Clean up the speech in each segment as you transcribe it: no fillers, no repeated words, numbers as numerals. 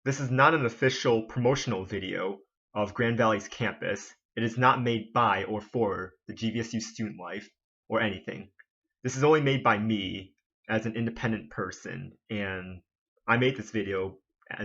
This is not an official promotional video of Grand Valley's campus. It is not made by or for the GVSU student life or anything. This is only made by me as an independent person, and I made this video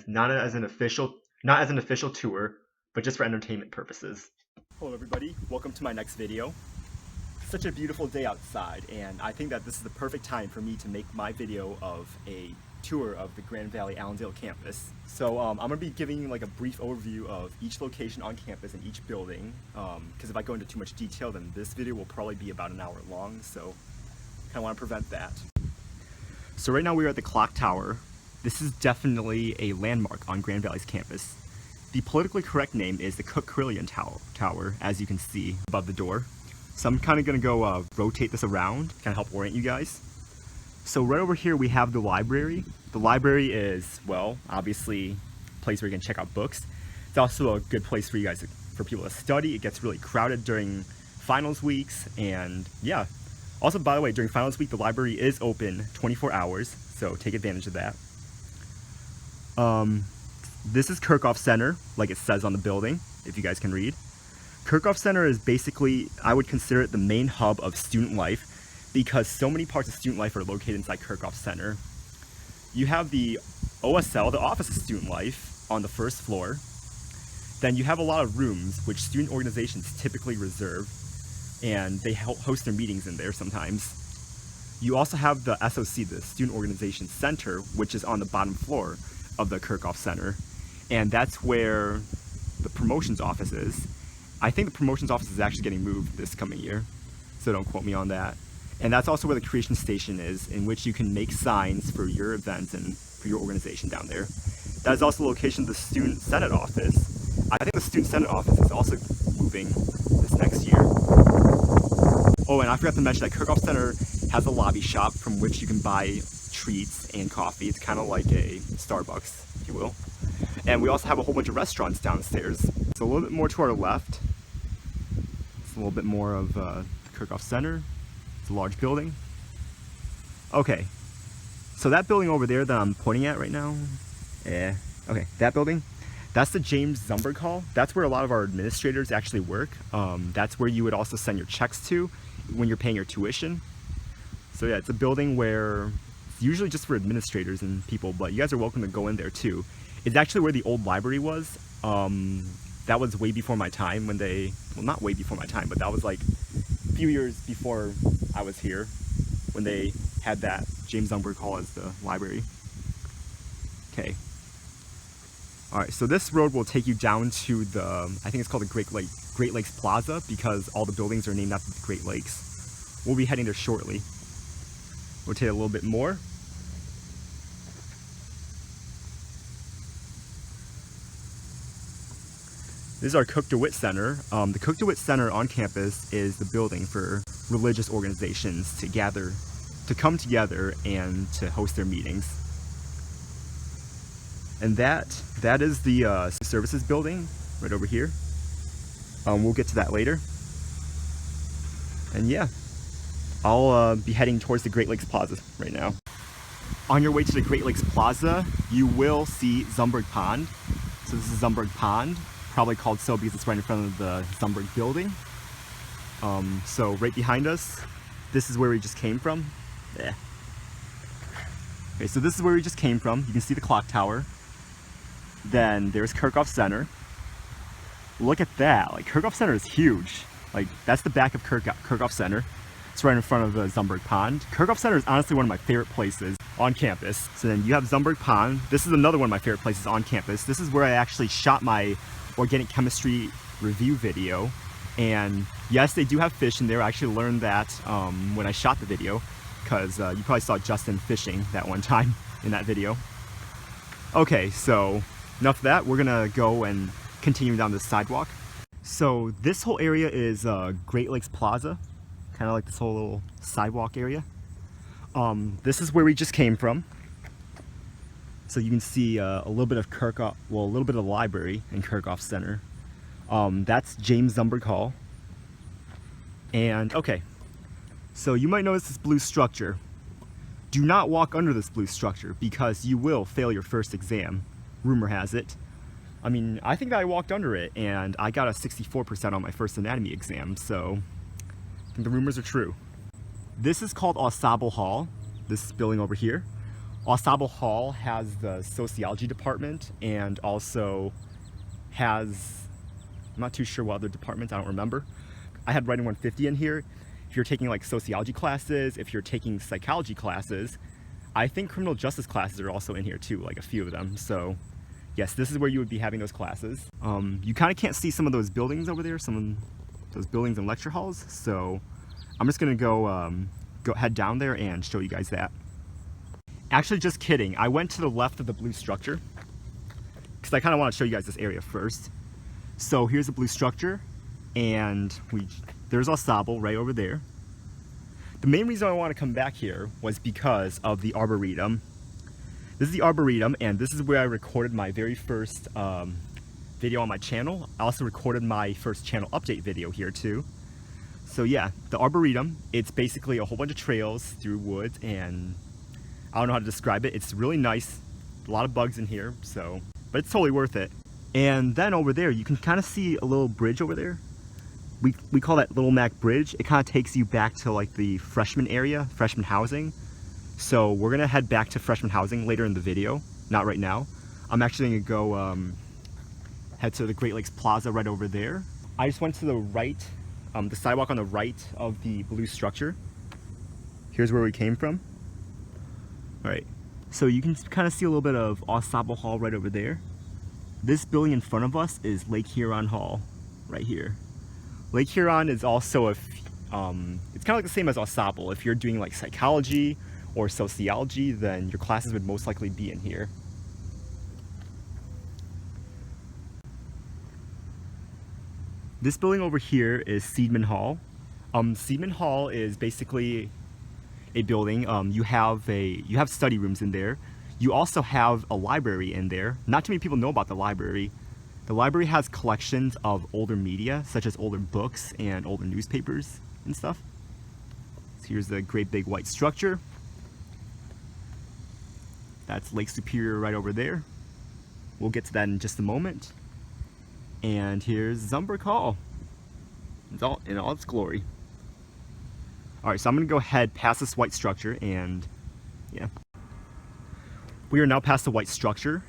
not as an official tour, but just for entertainment purposes. Hello everybody, welcome to my next video. Such a beautiful day outside, and I think that this is the perfect time for me to make my video of a tour of the Grand Valley Allendale campus. So I'm going to be giving like a brief overview of each location on campus and each building, because if I go into too much detail then this video will probably be about an hour long, so I kind of want to prevent that. So right now we are at the clock tower. This is definitely a landmark on Grand Valley's campus. The politically correct name is the Cook-Carillon Tower, as you can see above the door. So I'm kind of going to go rotate this around, kind of help orient you guys. So right over here we have the library. The library is, well, obviously a place where you can check out books. It's also a good place for you guys, for people to study. It gets really crowded during finals weeks, and yeah. Also, by the way, during finals week the library is open 24 hours, so take advantage of that. This is Kirkhof Center, like it says on the building, if you guys can read. Kirkhof Center is basically, I would consider it the main hub of student life, because so many parts of student life are located inside Kirkhof Center. You have the OSL, the Office of Student Life, on the first floor. Then you have a lot of rooms which student organizations typically reserve, and they host their meetings in there sometimes. You also have the SOC, the Student Organization Center, which is on the bottom floor of the Kirkhof Center, and that's where the promotions office is. I think the promotions office is actually getting moved this coming year, so don't quote me on that. And that's also where the creation station is, in which you can make signs for your events and for your organization down there. That is also the location of the Student Senate office. I think the Student Senate office is also moving this next year. Oh, and I forgot to mention that Kirkhof Center has a lobby shop from which you can buy treats and coffee. It's kind of like a Starbucks, if you will. And we also have a whole bunch of restaurants downstairs. So a little bit more to our left. It's a little bit more of the Kirkhof Center. It's a large building. Okay, so that building over there that I'm pointing at right now, okay, that building, that's the James Zumberge Hall. That's where a lot of our administrators actually work. That's where you would also send your checks to when you're paying your tuition. So yeah, it's a building where it's usually just for administrators and people, but you guys are welcome to go in there too. It's actually where the old library was. That was way before my time when they, well, not way before my time, but that was like a few years before I was here when they had that James Zumberge Hall as the library. Okay. Alright, so this road will take you down to the, I think it's called the Great Lakes Plaza, because all the buildings are named after the Great Lakes. We'll be heading there shortly. Rotate a little bit more. This is our Cook DeWitt Center. The Cook DeWitt Center on campus is the building for religious organizations to come together and to host their meetings. And that is the services building right over here. We'll get to that later. And yeah, I'll be heading towards the Great Lakes Plaza right now. On your way to the Great Lakes Plaza, you will see Zumberge Pond. So this is Zumberge Pond. Probably called so because it's right in front of the Zumberge building. So right behind us, this is where we just came from. Yeah. Okay, so this is where we just came from. You can see the clock tower. Then there's Kirkhof Center. Look at that, like Kirkhof Center is huge. Like that's the back of Kirkhof Center. It's right in front of the Zumberge Pond. Kirkhof Center is honestly one of my favorite places on campus. So then you have Zumberge Pond. This is another one of my favorite places on campus. This is where I actually shot my organic chemistry review video, and yes, they do have fish in there. I actually learned that when I shot the video, because you probably saw Justin fishing that one time in that video. Okay, so enough of that. We're gonna go and continue down this sidewalk. So this whole area is Great Lakes Plaza, kind of like this whole little sidewalk area. This is where we just came from. So you can see a little bit of a little bit of the library in Kirkhof Center. That's James Zumberge Hall. And okay, so you might notice this blue structure. Do not walk under this blue structure because you will fail your first exam. rumor has it. I mean, I think that I walked under it, and I got a 64% on my first anatomy exam, so I think the rumors are true. This is called Ensemble Hall, this building over here. Ensemble Hall has the sociology department and also has, I'm not too sure what other departments, I don't remember. I had Writing 150 in here. If you're taking like sociology classes, if you're taking psychology classes, I think criminal justice classes are also in here too, like a few of them. So yes, this is where you would be having those classes. You kind of can't see some of those buildings over there, some of those buildings and lecture halls. So I'm just gonna go head down there and show you guys that. Actually, just kidding. I went to the left of the blue structure because I kind of want to show you guys this area first. So here's the blue structure, and there's Ensemble right over there. The main reason I want to come back here was because of the Arboretum. This is the Arboretum, and this is where I recorded my very first video on my channel. I also recorded my first channel update video here too. So yeah, the Arboretum, it's basically a whole bunch of trails through woods, and I don't know how to describe it. It's really nice, a lot of bugs in here, so, but it's totally worth it. And then over there, you can kind of see a little bridge over there. We call that Little Mac Bridge. It kind of takes you back to like the freshman area, freshman housing. So we're gonna head back to freshman housing later in the video, not right now. I'm actually gonna go head to the Great Lakes Plaza right over there. I just went to the right, the sidewalk on the right of the blue structure. Here's where we came from. All right, so you can kind of see a little bit of Ensemble Hall right over there. This building in front of us is Lake Huron Hall, right here. Lake Huron is also it's kind of like the same as Ensemble. If you're doing like psychology or sociology, then your classes would most likely be in here. This building over here is Seidman Hall. Seidman Hall is basically a building. You have study rooms in there. You also have a library in there. Not too many people know about the library. The library has collections of older media, such as older books and older newspapers and stuff. So here's the great big white structure. That's Lake Superior right over there. We'll get to that in just a moment. And here's Zumberge Hall in all its glory. All right, so I'm gonna go ahead past this white structure, and yeah. We are now past the white structure.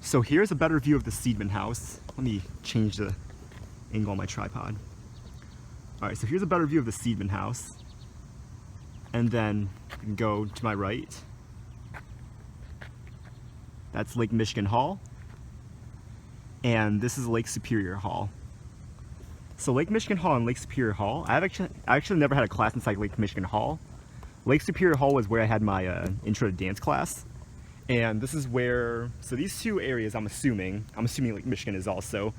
So here's a better view of the Seidman house. Let me change the angle on my tripod. All right, so here's a better view of the Seidman house. And then you can go to my right. That's Lake Michigan Hall. And this is Lake Superior Hall. So Lake Michigan Hall and Lake Superior Hall, I actually never had a class inside Lake Michigan Hall. Lake Superior Hall was where I had my intro to dance class. And this is where, so these two areas, I'm assuming Lake Michigan is also,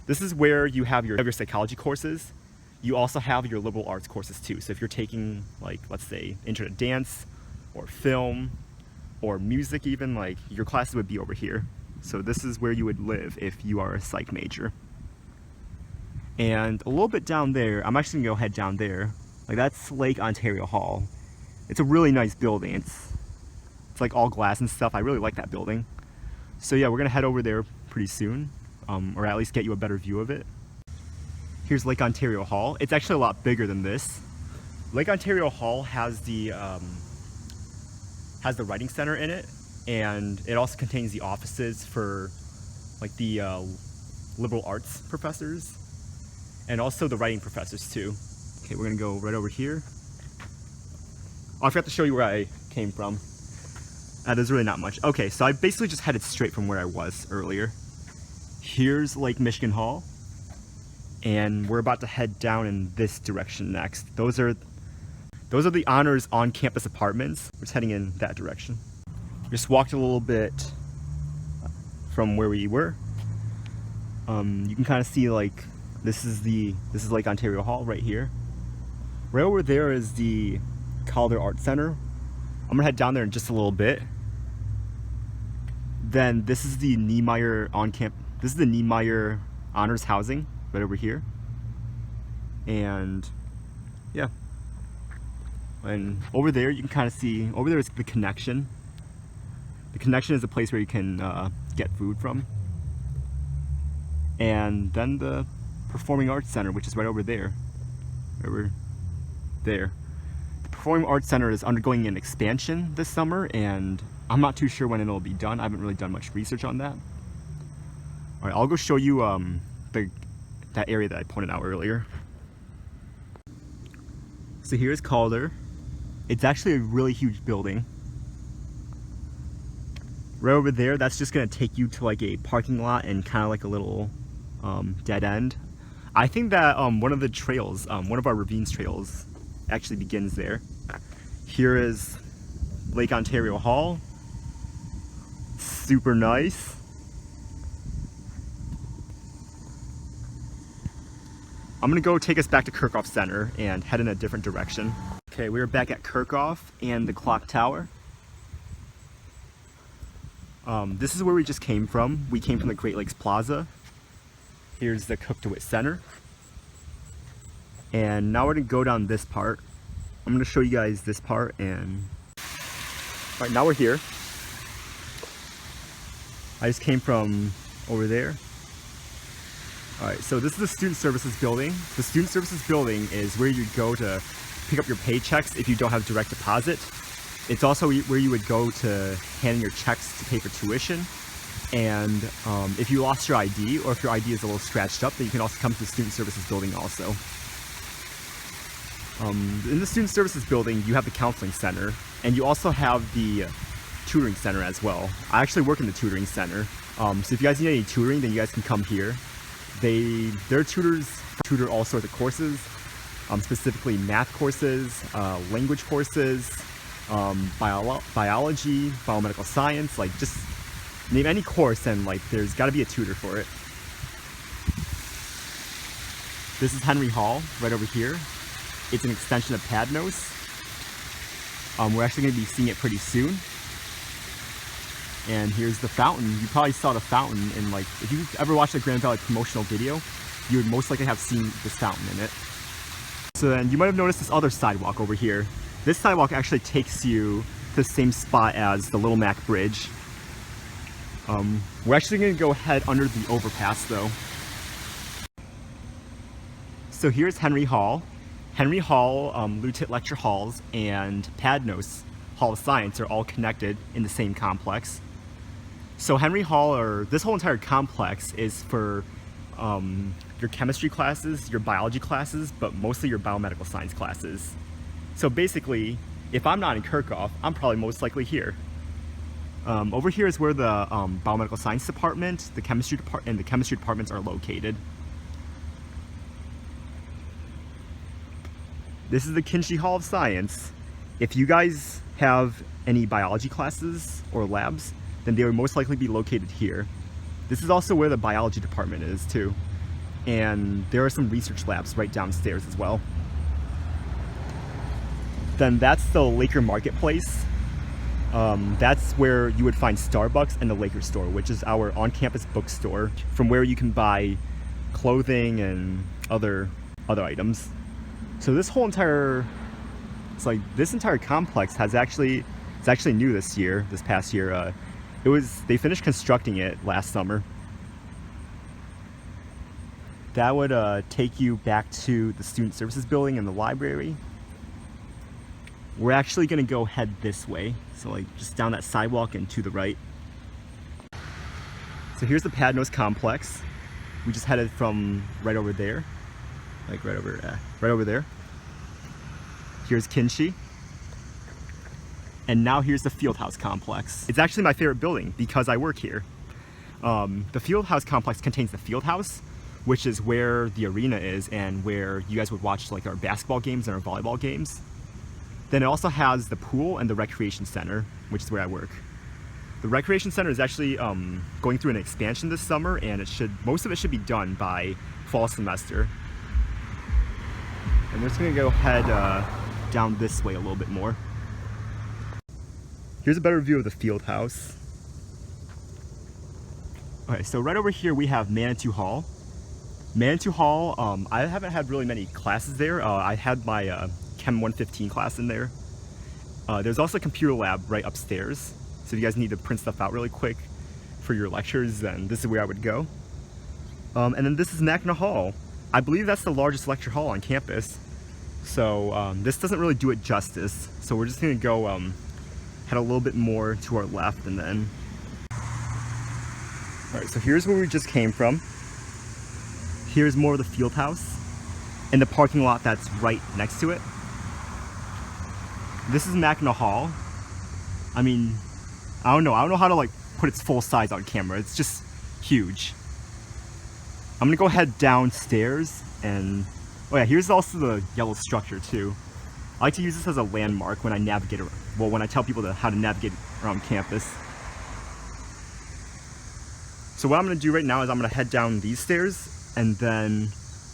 this is where you have your psychology courses. You also have your liberal arts courses too. So if you're taking, like, let's say, intro to dance or film or music even, like, your classes would be over here. So this is where you would live if you are a psych major. And a little bit down there, I'm actually gonna go head down there. Like, that's Lake Ontario Hall. It's a really nice building. It's like all glass and stuff. I really like that building. So yeah, we're gonna head over there pretty soon, or at least get you a better view of it. Here's Lake Ontario Hall. It's actually a lot bigger than this. Lake Ontario Hall has the writing center in it, and it also contains the offices for like the liberal arts professors and also the writing professors too. Okay, we're gonna go right over here. Oh, I forgot to show you where I came from. There's really not much. Okay, so I basically just headed straight from where I was earlier. Here's Lake Michigan Hall, and we're about to head down in this direction next. Those are the honors on-campus apartments. We're just heading in that direction. Just walked a little bit from where we were. You can kind of see, like, this is Lake Ontario Hall right here. Right over there is the Calder Art Center. I'm gonna head down there in just a little bit. Then this is the Niemeyer this is the Niemeyer Honors Housing right over here. And yeah. And over there you can kind of see, over there is the Connection. The Connection is a place where you can get food from. And then the Performing Arts Center, which is right over there. Over there. The Performing Arts Center is undergoing an expansion this summer, and I'm not too sure when it'll be done. I haven't really done much research on that. Alright, I'll go show you that area that I pointed out earlier. So here's Calder. It's actually a really huge building. Right over there, that's just gonna take you to like a parking lot and kind of like a little dead end. I think that one of the trails, one of our ravines trails, actually begins there. Here is Lake Ontario Hall. Super nice. I'm gonna go take us back to Kirkhof Center and head in a different direction. Okay, we're back at Kirkhof and the clock tower. This is where we just came from. We came from the Great Lakes Plaza. Here's the Cook-DeWitt Center. And now we're gonna go down this part. I'm gonna show you guys this part and... Alright, now we're here. I just came from over there. Alright, so this is the Student Services Building. The Student Services Building is where you go to pick up your paychecks if you don't have direct deposit. It's also where you would go to hand in your checks to pay for tuition. And if you lost your ID, or if your ID is a little scratched up, then you can also come to the Student Services Building also. In the Student Services Building, you have the Counseling Center, and you also have the Tutoring Center as well. I actually work in the Tutoring Center, so if you guys need any tutoring, then you guys can come here. Their tutors tutor all sorts of courses, specifically math courses, language courses, biology, biomedical science, like just name any course and like there's got to be a tutor for it. This is Henry Hall right over here. It's an extension of Padnos. We're actually going to be seeing it pretty soon. And here's the fountain. You probably saw the fountain in like, if you've ever watched a Grand Valley promotional video, you would most likely have seen this fountain in it. So then you might have noticed this other sidewalk over here. This sidewalk actually takes you to the same spot as the Little Mac Bridge. We're actually going to go head under the overpass though. So here's Henry Hall. Henry Hall, Lutit Lecture Halls, and Padnos Hall of Science are all connected in the same complex. So Henry Hall, or this whole entire complex, is for your chemistry classes, your biology classes, but mostly your biomedical science classes. So basically, if I'm not in Kirkhof, I'm probably most likely here. Over here is where the biomedical science department, the chemistry department, and the chemistry departments are located. This is the Kinsey Hall of Science. If you guys have any biology classes or labs, then they would most likely be located here. This is also where the biology department is too. And there are some research labs right downstairs as well. Then that's the Laker Marketplace. That's where you would find Starbucks and the Laker store, which is our on-campus bookstore, from where you can buy clothing and other items. So this whole entire, this entire complex it's actually new this past year. They finished constructing it last summer. That would take you back to the Student Services Building and the library. We're actually gonna go head this way. So like just down that sidewalk and to the right. So here's the Padnos complex. We just headed from right over there. Like right over there. Here's Kinsey. And now here's the Fieldhouse complex. It's actually my favorite building because I work here. The Fieldhouse complex contains the Fieldhouse, which is where the arena is and where you guys would watch like our basketball games and our volleyball games. Then it also has the pool and the recreation center, which is where I work. The recreation center is actually going through an expansion this summer, and most of it should be done by fall semester. And we're just gonna go head down this way a little bit more. Here's a better view of the field house. Okay, so right over here we have Manitou Hall. Manitou Hall, I haven't had really many classes there. I had my Chem 115 class in there. There's also a computer lab right upstairs. So if you guys need to print stuff out really quick for your lectures, then this is where I would go. And then this is Mackinaw Hall. I believe that's the largest lecture hall on campus. So this doesn't really do it justice. So we're just gonna go head a little bit more to our left and then. All right, so here's where we just came from. Here's more of the field house and the parking lot that's right next to it. This is Mackinaw Hall. I mean, I don't know how to like put its full size on camera. It's just huge. I'm gonna go head downstairs and, oh yeah, here's also the yellow structure too. I like to use this as a landmark when I navigate, when I tell people how to navigate around campus. So what I'm gonna do right now is I'm gonna head down these stairs and then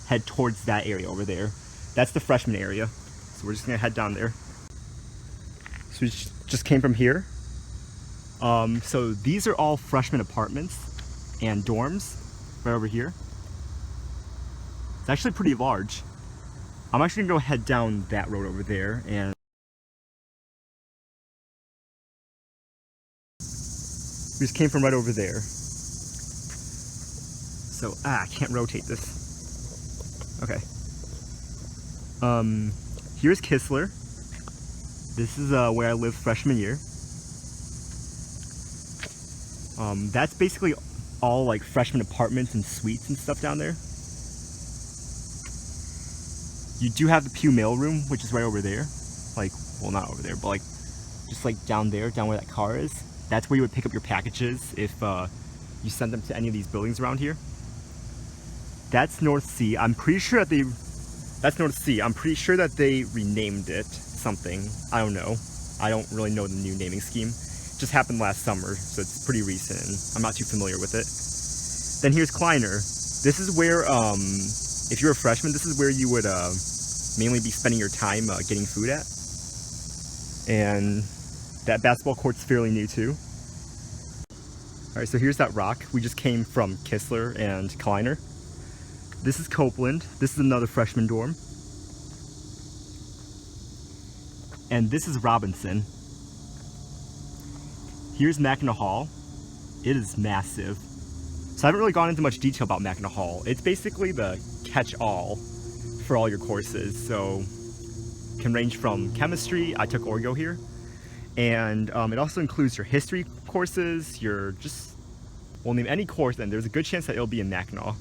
head towards that area over there. That's the freshman area. So we're just gonna head down there. So we just came from here. So these are all freshman apartments and dorms right over here. It's actually pretty large. I'm actually gonna go head down that road over there and we just came from right over there. So, I can't rotate this. Okay. Here's Kistler. This is where I lived freshman year. That's basically all like freshman apartments and suites and stuff down there. You do have the Pew mailroom, which is right over there. Like, well, not over there, but like, just like down there, down where that car is. That's where you would pick up your packages if you send them to any of these buildings around here. That's North C. I'm pretty sure that that's North C. I'm pretty sure that they renamed it something. I don't know. I don't really know the new naming scheme. It just happened last summer, so it's pretty recent. And I'm not too familiar with it. Then here's Kleiner. This is where, if you're a freshman, this is where you would mainly be spending your time getting food at. And that basketball court's fairly new too. Alright, so here's that rock. We just came from Kistler and Kleiner. This is Copeland. This is another freshman dorm. And this is Robinson. Here's Mackinaw Hall. It is massive. So I haven't really gone into much detail about Mackinaw Hall. It's basically the catch-all for all your courses. So it can range from chemistry, I took Orgo here, and it also includes your history courses, well, name any course, and there's a good chance that it'll be in Mackinaw.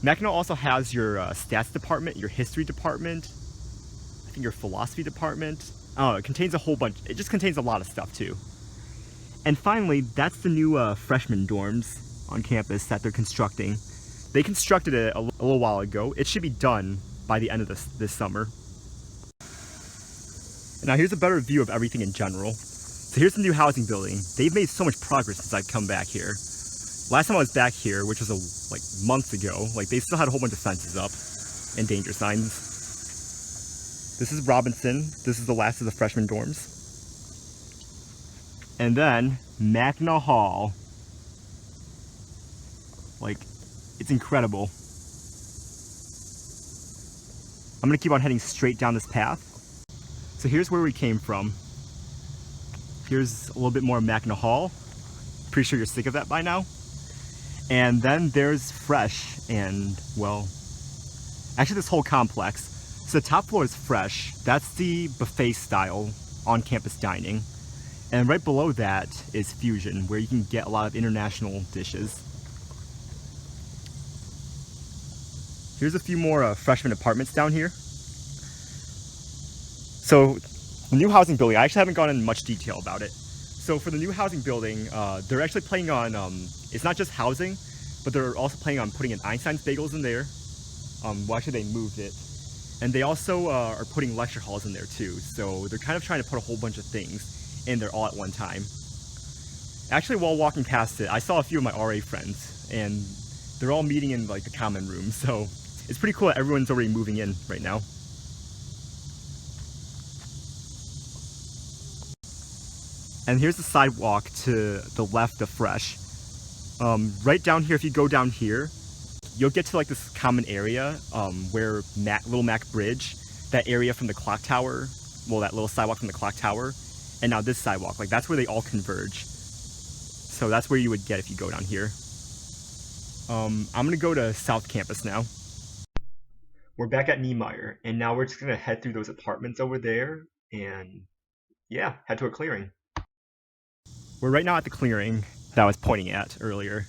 Mackinaw also has your stats department, your history department, I think your philosophy department. Oh, it contains a whole bunch. It just contains a lot of stuff too. And finally, that's the new freshman dorms on campus that they're constructing. They constructed it a little while ago. It should be done by the end of this summer. And now here's a better view of everything in general. So here's the new housing building. They've made so much progress since I've come back here. Last time I was back here, which was like months ago, like they still had a whole bunch of fences up and danger signs. This is Robinson. This is the last of the freshman dorms. And then Mackinaw Hall. Like, it's incredible. I'm gonna keep on heading straight down this path. So here's where we came from. Here's a little bit more Mackinaw Hall. Pretty sure you're sick of that by now. And then there's Fresh and, well, actually this whole complex. So the top floor is Fresh. That's the buffet style on-campus dining. And right below that is Fusion, where you can get a lot of international dishes. Here's a few more freshman apartments down here. So the new housing building, I actually haven't gone into much detail about it. So for the new housing building, they're actually planning on, it's not just housing, but they're also planning on putting in Einstein's Bagels in there. Well, actually they moved it. And they also are putting lecture halls in there too. So they're kind of trying to put a whole bunch of things in there all at one time. Actually, while walking past it, I saw a few of my RA friends, and they're all meeting in like the common room. So it's pretty cool that everyone's already moving in right now. And here's the sidewalk to the left of Fresh. Right down here, if you go down here, you'll get to like this common area where Little Mac Bridge, that area from the clock tower, well, that little sidewalk from the clock tower, and now this sidewalk, like that's where they all converge. So that's where you would get if you go down here. I'm gonna go to South Campus now. We're back at Niemeyer, and now we're just gonna head through those apartments over there, and yeah, head to a clearing. We're right now at the clearing that I was pointing at earlier.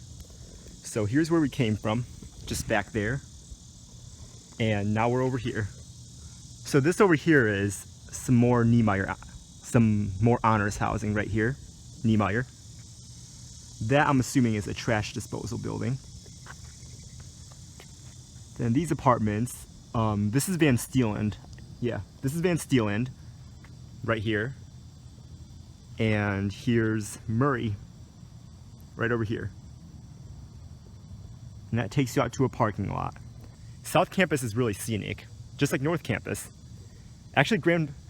So here's where we came from, just back there. And now we're over here. So this over here is some more Niemeyer, some more honors housing right here, Niemeyer. That I'm assuming is a trash disposal building. Then these apartments, this is Van Steeland. Yeah, this is Van Steeland right here. And here's Murray right over here. And that takes you out to a parking lot. South Campus is really scenic, just like North Campus. Actually,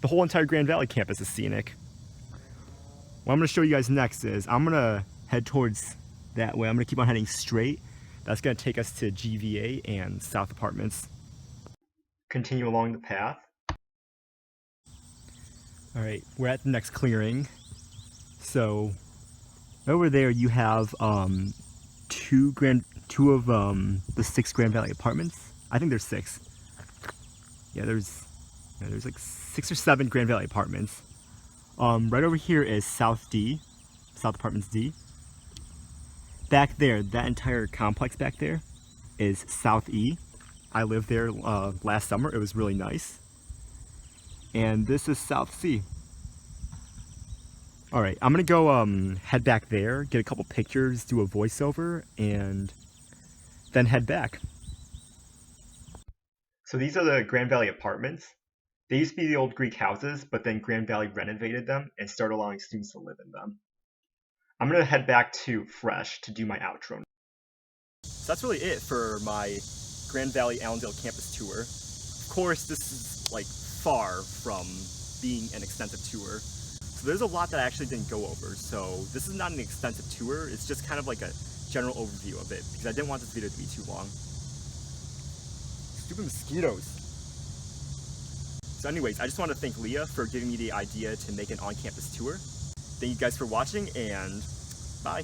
the whole entire Grand Valley campus is scenic. What I'm gonna show you guys next is I'm gonna head towards that way. I'm gonna keep on heading straight. That's gonna take us to GVA and South Apartments. Continue along the path. All right, we're at the next clearing. So over there you have two of the 6 Grand Valley apartments. I think there's 6. Yeah, there's like 6 or 7 Grand Valley apartments. Right over here is South Apartments D. Back there, that entire complex back there is South E. I lived there last summer. It was really nice. And this is South C. All right, I'm gonna go head back there, get a couple pictures, do a voiceover, and then head back. So these are the Grand Valley apartments. They used to be the old Greek houses, but then Grand Valley renovated them and started allowing students to live in them. I'm going to head back to Fresh to do my outro. So that's really it for my Grand Valley Allendale campus tour. Of course, this is like far from being an extensive tour. So there's a lot that I actually didn't go over. So this is not an extensive tour. It's just kind of like a general overview of it because I didn't want this video to be too long. Stupid mosquitoes. So anyways, I just want to thank Leah for giving me the idea to make an on-campus tour. Thank you guys for watching, and bye.